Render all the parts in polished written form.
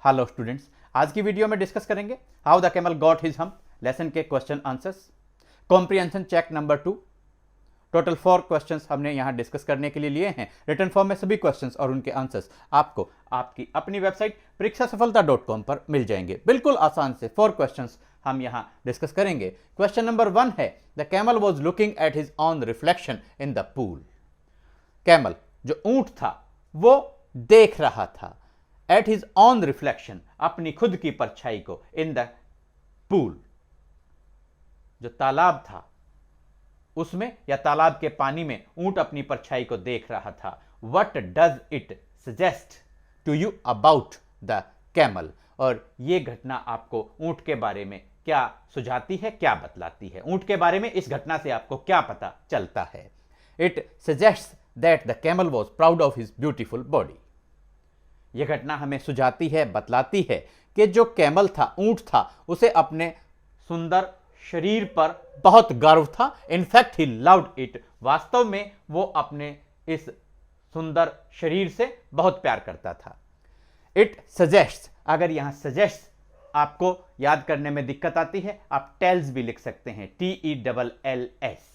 Hello students, आज की video में डिस्कस करेंगे how the camel got his hump lesson के question answers, comprehension check number 2। Total 4 questions हमने यहां डिस्कस करने के लिए लिए हैं। रिटन फॉर्म में सभी क्वेश्चंस और उनके आंसर्स आपको आपकी अपनी वेबसाइट परीक्षासफलता.com पर मिल जाएंगे। बिल्कुल आसान से 4 क्वेश्चंस हम यहां डिस्कस करेंगे। क्वेश्चन नंबर 1 है, the camel was looking at his on reflection in the pool. Camel जो ऊंट था वो देख रहा था एट हिज ऑन रिफ्लेक्शन, अपनी खुद की परछाई को, इन द पूल, जो तालाब था उसमें या तालाब के पानी में ऊंट अपनी परछाई को देख रहा था। What does it suggest to you about the camel, और यह घटना आपको ऊंट के बारे में क्या सुझाती है, क्या बतलाती है? ऊंट के बारे में इस घटना से आपको क्या पता चलता है? It suggest that the camel was proud of his beautiful body. यह घटना हमें सुझाती है, बतलाती है कि जो कैमल था, ऊंट था, उसे अपने सुंदर शरीर पर बहुत गर्व था। इनफैक्ट ही लव्ड इट, वास्तव में वो अपने इस सुंदर शरीर से बहुत प्यार करता था। इट सजेस्ट, अगर यहां सजेस्ट आपको याद करने में दिक्कत आती है, आप टेल्स भी लिख सकते हैं, TELLS।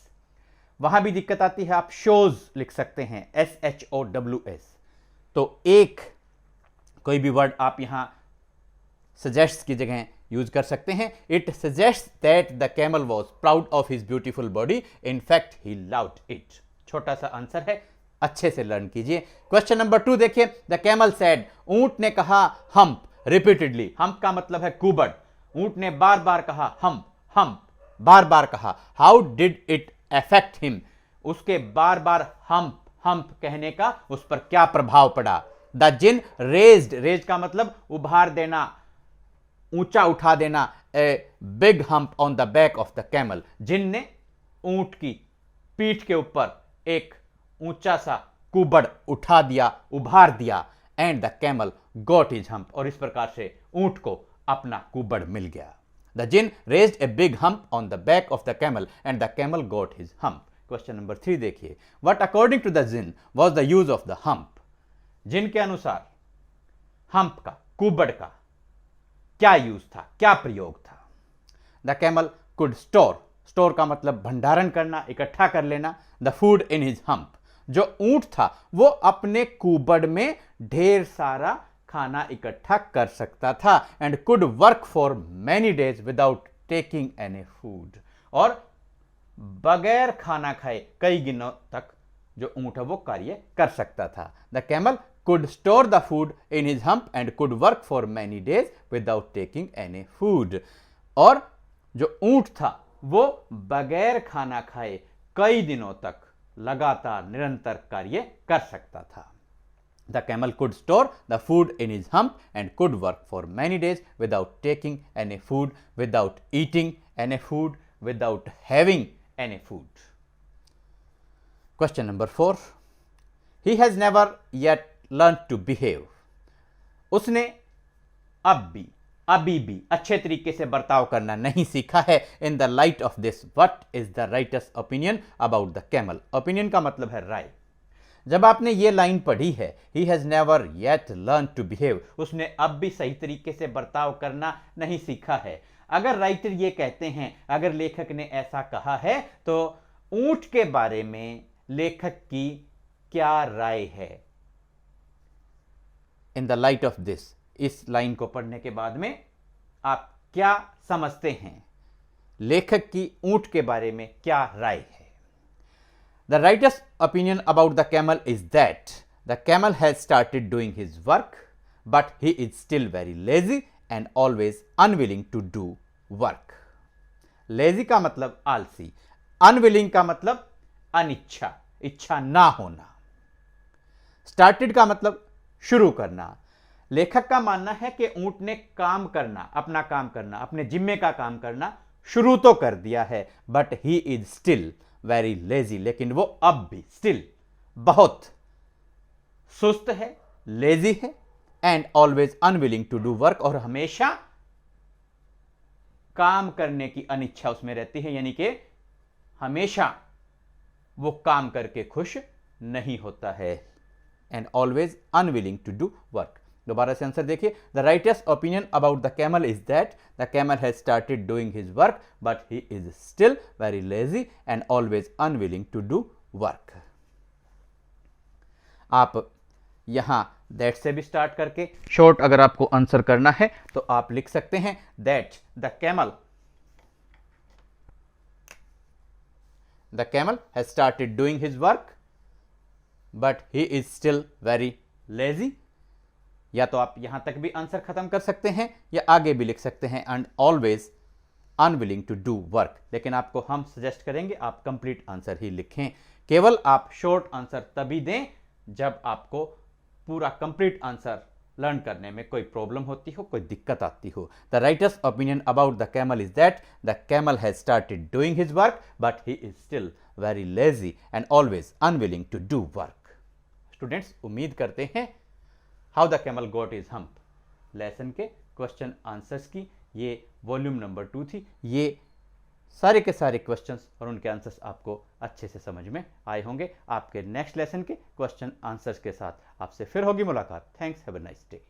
वहां भी दिक्कत आती है, आप शोज लिख सकते हैं, SHOWS। तो एक कोई भी वर्ड आप यहां सजेस्ट की जगह यूज कर सकते हैं। It suggest that the camel was proud of his beautiful body, in fact he loved it. छोटा सा आंसर है, अच्छे से लर्न कीजिए। क्वेश्चन नंबर 2 देखिए, द कैमल सेड, ऊंट ने कहा हम्प रिपीटेडली। हम्प का मतलब है कुबड़। ऊंट ने बार बार कहा हम्प हम्प, बार बार कहा। How did it affect him, उसके बार बार हम्प हम्प कहने का उस पर क्या प्रभाव पड़ा? द जिन रेज्ड, रेज का मतलब उभार देना, ऊंचा उठा देना, a big hump on the back of the camel. जिन ने ऊंट की पीठ के ऊपर एक ऊंचा सा कुबड़ उठा दिया, उभार दिया। And the camel got his hump, और इस प्रकार से ऊंट को अपना कुबड़ मिल गया। The djinn raised a big hump on the back of the camel and the camel got his hump. Question number 3 देखिए, what according to the djinn was the use of the hump. जिन के अनुसार hump का, कुबड़ का क्या use था, क्या प्रयोग था? The camel could store, store का मतलब भंडारण करना, इकट्ठा कर लेना, the food in his hump. जो ऊंट था वो अपने कुबड़ में ढेर सारा खाना इकट्ठा कर सकता था। And could work for many days without taking any food, और बगैर खाना खाए कई दिनों तक जो ऊंट है वो कार्य कर सकता था। The camel could store the food in his hump and could work for many days without taking any food। और जो ऊंट था वो बगैर खाना खाए कई दिनों तक लगातार निरंतर कार्य कर सकता था। The camel could store the food in his hump and could work for many days without taking any food, without eating any food, without having any food। Question number 4, he has never yet learned to behave। उसने अभी भी अच्छे तरीके से बर्ताव करना नहीं सीखा है। In the light of this, what is the writer's opinion about the camel. Opinion का मतलब है राय। जब आपने ये लाइन पढ़ी है, he has never yet learn to behave, उसने अब भी सही तरीके से बर्ताव करना नहीं सीखा है। अगर राइटर ये कहते हैं, अगर लेखक ने ऐसा कहा है, तो ऊंट के बारे में लेखक की क्या राय है? In the light of this, इस लाइन को पढ़ने के बाद में आप क्या समझते हैं? लेखक की ऊंट के बारे में क्या राय है? The writer's opinion about the camel is that the camel has started doing his work but he is still very lazy and always unwilling to do work. Lazy का मतलब आलसी, अनविलिंग का मतलब अनिच्छा, इच्छा ना होना। स्टार्टेड का मतलब शुरू करना। लेखक का मानना है कि ऊंट ने काम करना, अपना काम करना, अपने जिम्मे का काम करना शुरू तो कर दिया है, but he is still very lazy, लेकिन वो अब भी स्टिल बहुत सुस्त है, लेजी है। And always unwilling to do work, और हमेशा काम करने की अनिच्छा उसमें रहती है, यानी कि हमेशा वो काम करके खुश नहीं होता है। and always unwilling to do work। दोबारा से आंसर देखिए, the writer's opinion about the camel is that the camel has started doing his work but he is still very lazy and always unwilling to do work. आप यहां that से भी start करके short अगर आपको answer करना है तो आप लिख सकते हैं that the camel has started doing his work but he is still very lazy. या तो आप यहां तक भी आंसर खत्म कर सकते हैं या आगे भी लिख सकते हैं and always unwilling to do work, लेकिन आपको हम सजेस्ट करेंगे आप कंप्लीट आंसर ही लिखें। केवल आप शॉर्ट आंसर तभी दें जब आपको पूरा कंप्लीट आंसर लर्न करने में कोई प्रॉब्लम होती हो, कोई दिक्कत आती हो। The writer's opinion about the camel is that the camel has started doing his work but he is still very lazy and always unwilling to do work. Students, उम्मीद करते हैं how the camel got his hump lesson के question answers की ये volume number 2 थी। ये सारे के सारे क्वेश्चंस और उनके आंसर्स आपको अच्छे से समझ में आए होंगे। आपके नेक्स्ट लेसन के क्वेश्चन आंसर्स के साथ आपसे फिर होगी मुलाकात। Thanks, have a nice day.